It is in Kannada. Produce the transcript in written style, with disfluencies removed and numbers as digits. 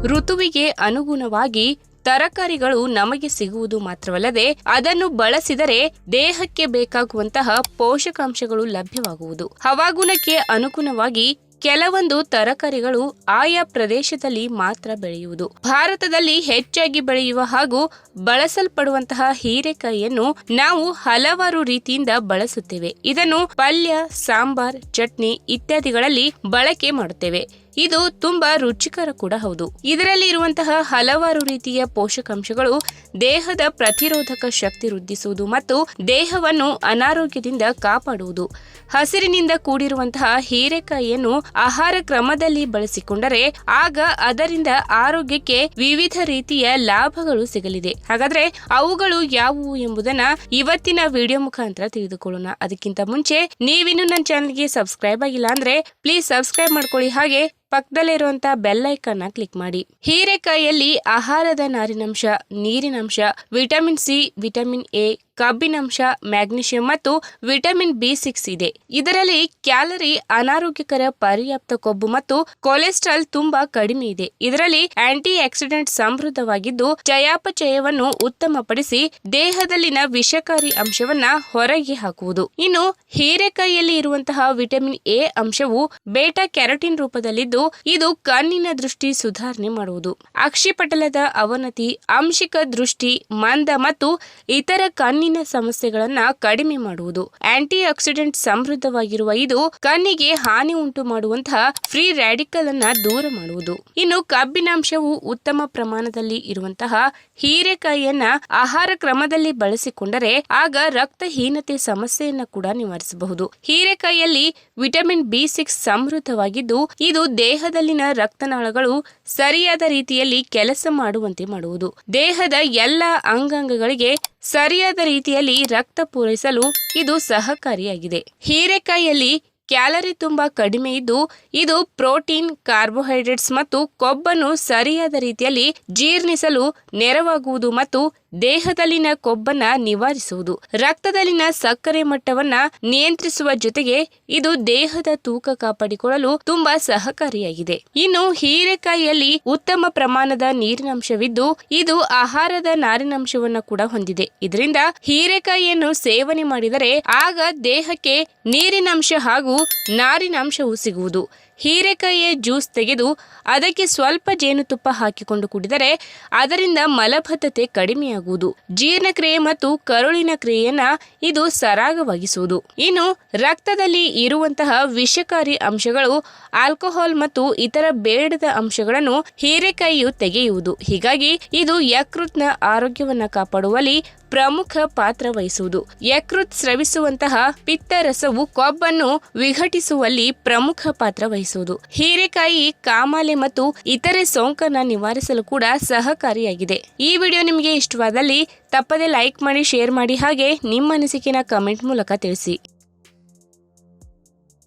ಋತುವಿಗೆ ಅನುಗುಣವಾಗಿ ತರಕಾರಿಗಳು ನಮಗೆ ಸಿಗುವುದು ಮಾತ್ರವಲ್ಲದೆ ಅದನ್ನು ಬಳಸಿದರೆ ದೇಹಕ್ಕೆ ಬೇಕಾಗುವಂತಹ ಪೋಷಕಾಂಶಗಳು ಲಭ್ಯವಾಗುವುದು. ಹವಾಗುಣಕ್ಕೆ ಅನುಗುಣವಾಗಿ ಕೆಲವೊಂದು ತರಕಾರಿಗಳು ಆಯಾ ಪ್ರದೇಶದಲ್ಲಿ ಮಾತ್ರ ಬೆಳೆಯುವುದು. ಭಾರತದಲ್ಲಿ ಹೆಚ್ಚಾಗಿ ಬೆಳೆಯುವ ಹಾಗೂ ಬಳಸಲ್ಪಡುವಂತಹ ಹೀರೆಕಾಯಿಯನ್ನು ನಾವು ಹಲವಾರು ರೀತಿಯಿಂದ ಬಳಸುತ್ತೇವೆ. ಇದನ್ನು ಪಲ್ಯ, ಸಾಂಬಾರ್, ಚಟ್ನಿ ಇತ್ಯಾದಿಗಳಲ್ಲಿ ಬಳಕೆ ಮಾಡುತ್ತೇವೆ. ಇದು ತುಂಬಾ ರುಚಿಕರ ಕೂಡ ಹೌದು. ಇದರಲ್ಲಿ ಇರುವಂತಹ ಹಲವಾರು ರೀತಿಯ ಪೋಷಕಾಂಶಗಳು ದೇಹದ ಪ್ರತಿರೋಧಕ ಶಕ್ತಿ ವೃದ್ಧಿಸುವುದು ಮತ್ತು ದೇಹವನ್ನು ಅನಾರೋಗ್ಯದಿಂದ ಕಾಪಾಡುವುದು. ಹಸಿರಿನಿಂದ ಕೂಡಿರುವಂತಹ ಹೀರೆಕಾಯಿಯನ್ನು ಆಹಾರ ಕ್ರಮದಲ್ಲಿ ಬಳಸಿಕೊಂಡರೆ ಆಗ ಅದರಿಂದ ಆರೋಗ್ಯಕ್ಕೆ ವಿವಿಧ ರೀತಿಯ ಲಾಭಗಳು ಸಿಗಲಿದೆ. ಹಾಗಾದ್ರೆ ಅವುಗಳು ಯಾವುವು ಎಂಬುದನ್ನ ಇವತ್ತಿನ ವಿಡಿಯೋ ಮುಖಾಂತರ ತಿಳಿದುಕೊಳ್ಳೋಣ. ಅದಕ್ಕಿಂತ ಮುಂಚೆ ನೀವಿನ್ನು ನನ್ನ ಚಾನೆಲ್ಗೆ ಸಬ್ಸ್ಕ್ರೈಬ್ ಆಗಿಲ್ಲ ಅಂದ್ರೆ ಪ್ಲೀಸ್ ಸಬ್ಸ್ಕ್ರೈಬ್ ಮಾಡ್ಕೊಳ್ಳಿ, ಹಾಗೆ ಪಕ್ಕದಲ್ಲಿರುವಂತಹ ಬೆಲ್ ಐಕಾನ್ ಕ್ಲಿಕ್ ಮಾಡಿ. ಹೀರೆಕಾಯಿಯಲ್ಲಿ ಆಹಾರದ ನಾರಿನಂಶ, ನೀರಿನಂಶ, ವಿಟಮಿನ್ ಸಿ, ವಿಟಮಿನ್ ಎ, ಕಬ್ಬಿನಾಂಶ, ಮ್ಯಾಗ್ನೀಷಿಯಂ ಮತ್ತು ವಿಟಮಿನ್ B6 ಇದೆ. ಇದರಲ್ಲಿ ಕ್ಯಾಲರಿ, ಅನಾರೋಗ್ಯಕರ ಪರ್ಯಾಪ್ತ ಕೊಬ್ಬು ಮತ್ತು ಕೊಲೆಸ್ಟ್ರಾಲ್ ತುಂಬಾ ಕಡಿಮೆ ಇದೆ. ಇದರಲ್ಲಿ ಆಂಟಿ ಆಕ್ಸಿಡೆಂಟ್ ಸಮೃದ್ಧವಾಗಿದ್ದು ಚಯಾಪಚಯವನ್ನು ಉತ್ತಮಪಡಿಸಿ ದೇಹದಲ್ಲಿನ ವಿಷಕಾರಿ ಅಂಶವನ್ನ ಹೊರಗೆ ಹಾಕುವುದು. ಇನ್ನು ಹೀರೆಕಾಯಿಯಲ್ಲಿ ಇರುವಂತಹ ವಿಟಮಿನ್ ಎ ಅಂಶವು ಬೇಟಾ ಕ್ಯಾರೋಟಿನ್ ರೂಪದಲ್ಲಿದ್ದು ಇದು ಕಣ್ಣಿನ ದೃಷ್ಟಿ ಸುಧಾರಣೆ ಮಾಡುವುದು, ಅಕ್ಷಿಪಟಲದ ಅವನತಿ, ಆಂಶಿಕ ದೃಷ್ಟಿ ಮಂದ ಮತ್ತು ಇತರ ಕಣ್ಣಿನ ಸಮಸ್ಯೆಗಳನ್ನ ಕಡಿಮೆ ಮಾಡುವುದು. ಆಂಟಿ ಆಕ್ಸಿಡೆಂಟ್ ಸಮೃದ್ಧವಾಗಿರುವ ಇದು ಕಣ್ಣಿಗೆ ಹಾನಿ ಉಂಟು ಮಾಡುವಂತಹ ಫ್ರೀ ರ್ಯಾಡಿಕಲ್ ಅನ್ನ ದೂರ ಮಾಡುವುದು. ಇನ್ನು ಕಬ್ಬಿನಾಂಶವು ಉತ್ತಮ ಪ್ರಮಾಣದಲ್ಲಿ ಇರುವಂತಹ ಹೀರೆಕಾಯಿಯನ್ನ ಆಹಾರ ಕ್ರಮದಲ್ಲಿ ಬಳಸಿಕೊಂಡರೆ ಆಗ ರಕ್ತಹೀನತೆ ಸಮಸ್ಯೆಯನ್ನ ಕೂಡ ನಿವಾರಿಸಬಹುದು. ಹೀರೆಕಾಯಿಯಲ್ಲಿ ವಿಟಮಿನ್ B6 ಸಮೃದ್ಧವಾಗಿದ್ದು ಇದು ದೇಹದಲ್ಲಿನ ರಕ್ತನಾಳಗಳು ಸರಿಯಾದ ರೀತಿಯಲ್ಲಿ ಕೆಲಸ ಮಾಡುವಂತೆ ಮಾಡುವುದು. ದೇಹದ ಎಲ್ಲ ಅಂಗಾಂಗಗಳಿಗೆ ಸರಿಯಾದ ರೀತಿಯಲ್ಲಿ ರಕ್ತ ಪೂರೈಸಲು ಇದು ಸಹಕಾರಿಯಾಗಿದೆ. ಹೀರೆಕಾಯಿಯಲ್ಲಿ ಕ್ಯಾಲರಿ ತುಂಬಾ ಕಡಿಮೆ ಇದ್ದು ಇದು ಪ್ರೋಟೀನ್, ಕಾರ್ಬೋಹೈಡ್ರೇಟ್ಸ್ ಮತ್ತು ಕೊಬ್ಬನ್ನು ಸರಿಯಾದ ರೀತಿಯಲ್ಲಿ ಜೀರ್ಣಿಸಲು ನೆರವಾಗುವುದು ಮತ್ತು ದೇಹದಲ್ಲಿನ ಕೊಬ್ಬನ್ನ ನಿವಾರಿಸುವುದು. ರಕ್ತದಲ್ಲಿನ ಸಕ್ಕರೆ ಮಟ್ಟವನ್ನ ನಿಯಂತ್ರಿಸುವ ಜೊತೆಗೆ ಇದು ದೇಹದ ತೂಕ ಕಾಪಾಡಿಕೊಳ್ಳಲು ತುಂಬಾ ಸಹಕಾರಿಯಾಗಿದೆ. ಇನ್ನು ಹೀರೆಕಾಯಿಯಲ್ಲಿ ಉತ್ತಮ ಪ್ರಮಾಣದ ನೀರಿನಂಶವಿದ್ದು ಇದು ಆಹಾರದ ನಾರಿನಂಶವನ್ನ ಕೂಡ ಹೊಂದಿದೆ. ಇದರಿಂದ ಹೀರೆಕಾಯಿಯನ್ನು ಸೇವನೆ ಮಾಡಿದರೆ ಆಗ ದೇಹಕ್ಕೆ ನೀರಿನಂಶ ಹಾಗೂ ನಾರಿನಂಶವು ಸಿಗುವುದು. ಹೀರೆಕಾಯಿಯ ಜ್ಯೂಸ್ ತೆಗೆದು ಅದಕ್ಕೆ ಸ್ವಲ್ಪ ಜೇನುತುಪ್ಪ ಹಾಕಿಕೊಂಡು ಕುಡಿದರೆ ಅದರಿಂದ ಮಲಬದ್ಧತೆ ಕಡಿಮೆಯಾಗುವುದು. ಜೀರ್ಣಕ್ರಿಯೆ ಮತ್ತು ಕರುಳಿನ ಕ್ರಿಯೆಯನ್ನ ಇದು ಸರಾಗವಾಗಿಸುವುದು. ಇನ್ನು ರಕ್ತದಲ್ಲಿ ಇರುವಂತಹ ವಿಷಕಾರಿ ಅಂಶಗಳು, ಆಲ್ಕೋಹಾಲ್ ಮತ್ತು ಇತರ ಬೇಡದ ಅಂಶಗಳನ್ನು ಹೀರೆಕಾಯಿಯು ತೆಗೆಯುವುದು. ಹೀಗಾಗಿ ಇದು ಯಕೃತ್ನ ಆರೋಗ್ಯವನ್ನ ಕಾಪಾಡುವಲ್ಲಿ ಪ್ರಮುಖ ಪಾತ್ರ ವಹಿಸುವುದು. ಯಕೃತ್ ಸ್ರವಿಸುವಂತಹ ಪಿತ್ತರಸವು ಕೊಬ್ಬನ್ನು ವಿಘಟಿಸುವಲ್ಲಿ ಪ್ರಮುಖ ಪಾತ್ರ ವಹಿಸುವುದು. ಹೀರೆಕಾಯಿ ಕಾಮಾಲೆ ಮತ್ತು ಇತರೆ ಸೋಂಕನ್ನು ನಿವಾರಿಸಲು ಕೂಡ ಸಹಕಾರಿಯಾಗಿದೆ. ಈ ವಿಡಿಯೋ ನಿಮಗೆ ಇಷ್ಟವಾದಲ್ಲಿ ತಪ್ಪದೆ ಲೈಕ್ ಮಾಡಿ, ಶೇರ್ ಮಾಡಿ, ಹಾಗೆ ನಿಮ್ಮ ಅನಿಸಿಕೆನ ಕಮೆಂಟ್ ಮೂಲಕ ತಿಳಿಸಿ.